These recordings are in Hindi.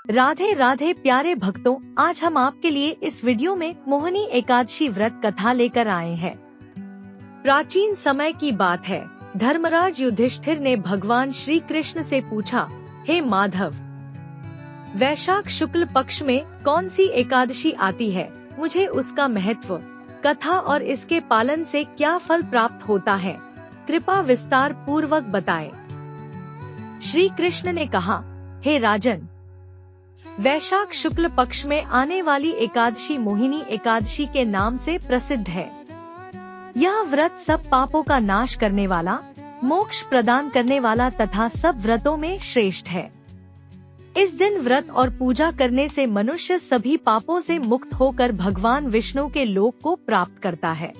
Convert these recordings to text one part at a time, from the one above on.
राधे राधे प्यारे भक्तों, आज हम आपके लिए इस वीडियो में मोहिनी एकादशी व्रत कथा लेकर आए हैं। प्राचीन समय की बात है, धर्मराज युधिष्ठिर ने भगवान श्री कृष्ण से पूछा, हे माधव, वैशाख शुक्ल पक्ष में कौन सी एकादशी आती है? मुझे उसका महत्व, कथा और इसके पालन से क्या फल प्राप्त होता है, कृपा विस्तार पूर्वक बताएं। श्री कृष्ण ने कहा, हे राजन, वैशाख शुक्ल पक्ष में आने वाली एकादशी मोहिनी एकादशी के नाम से प्रसिद्ध है। यह व्रत सब पापों का नाश करने वाला, मोक्ष प्रदान करने वाला तथा सब व्रतों में श्रेष्ठ है। इस दिन व्रत और पूजा करने से मनुष्य सभी पापों से मुक्त होकर भगवान विष्णु के लोक को प्राप्त करता है।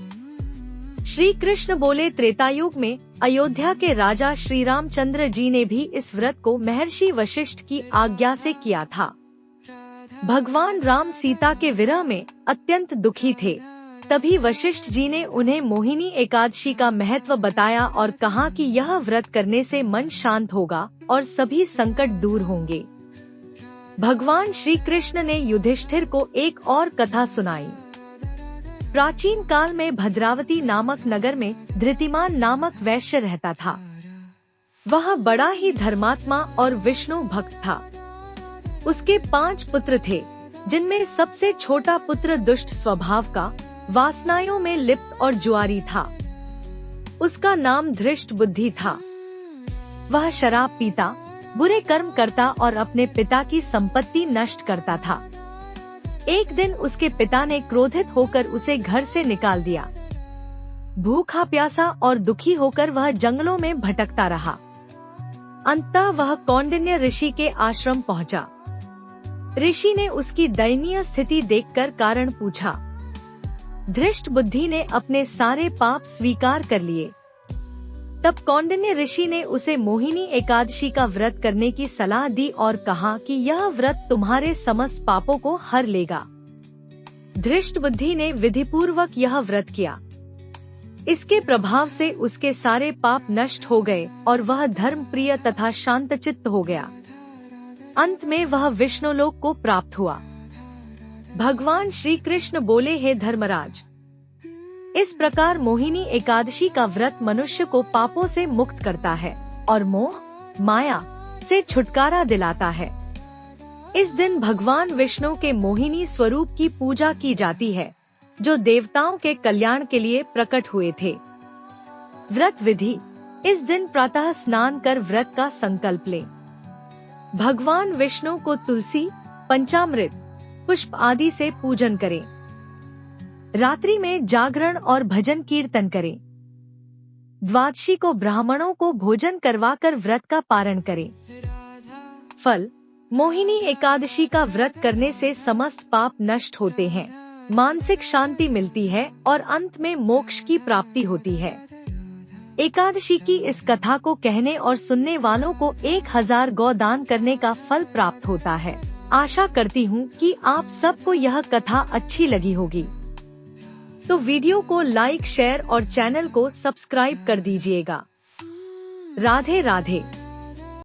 श्री कृष्ण बोले, त्रेतायुग में अयोध्या के राजा श्री रामचंद्र जी ने भी इस व्रत को महर्षि वशिष्ठ की आज्ञा से किया था। भगवान राम सीता के विरह में अत्यंत दुखी थे। तभी वशिष्ठ जी ने उन्हें मोहिनी एकादशी का महत्व बताया और कहा कि यह व्रत करने से मन शांत होगा और सभी संकट दूर होंगे। भगवान श्री कृष्ण ने युधिष्ठिर को एक और कथा सुनाई। प्राचीन काल में भद्रावती नामक नगर में धृतिमान नामक वैश्य रहता था। वह बड़ा ही धर्मात्मा और विष्णु भक्त था। उसके 5 पुत्र थे, जिनमें सबसे छोटा पुत्र दुष्ट स्वभाव का, वासनाओं में लिप्त और जुआरी था। उसका नाम धृष्ट बुद्धि था। वह शराब पीता, बुरे कर्म करता और अपने पिता की संपत्ति नष्ट करता था। एक दिन उसके पिता ने क्रोधित होकर उसे घर से निकाल दिया। भूखा प्यासा और दुखी होकर वह जंगलों में भटकता रहा। अंततः वह कौंडिन्य ऋषि के आश्रम पहुंचा। ऋषि ने उसकी दयनीय स्थिति देखकर कारण पूछा। धृष्ट बुद्धि ने अपने सारे पाप स्वीकार कर लिए। तब कौंडिन्य ऋषि ने उसे मोहिनी एकादशी का व्रत करने की सलाह दी और कहा कि यह व्रत तुम्हारे समस्त पापों को हर लेगा। धृष्ट बुद्धि ने विधिपूर्वक यह व्रत किया। इसके प्रभाव से उसके सारे पाप नष्ट हो गए और वह धर्मप्रिय तथा शांतचित्त हो गया। अंत में वह विष्णुलोक को प्राप्त हुआ। भगवान श्री कृष्ण बोले, हे धर्मराज, इस प्रकार मोहिनी एकादशी का व्रत मनुष्य को पापों से मुक्त करता है और मोह माया से छुटकारा दिलाता है। इस दिन भगवान विष्णु के मोहिनी स्वरूप की पूजा की जाती है, जो देवताओं के कल्याण के लिए प्रकट हुए थे। व्रत विधि: इस दिन प्रातः स्नान कर व्रत का संकल्प लें। भगवान विष्णु को तुलसी, पंचामृत, पुष्प आदि से पूजन करें। रात्रि में जागरण और भजन कीर्तन करें। द्वादशी को ब्राह्मणों को भोजन करवाकर व्रत का पारण करें। फल: मोहिनी एकादशी का व्रत करने से समस्त पाप नष्ट होते हैं, मानसिक शांति मिलती है और अंत में मोक्ष की प्राप्ति होती है। एकादशी की इस कथा को कहने और सुनने वालों को 1000 गौ दान करने का फल प्राप्त होता है। आशा करती हूँ कि आप सबको यह कथा अच्छी लगी होगी। तो वीडियो को लाइक, शेयर और चैनल को सब्सक्राइब कर दीजिएगा। राधे राधे।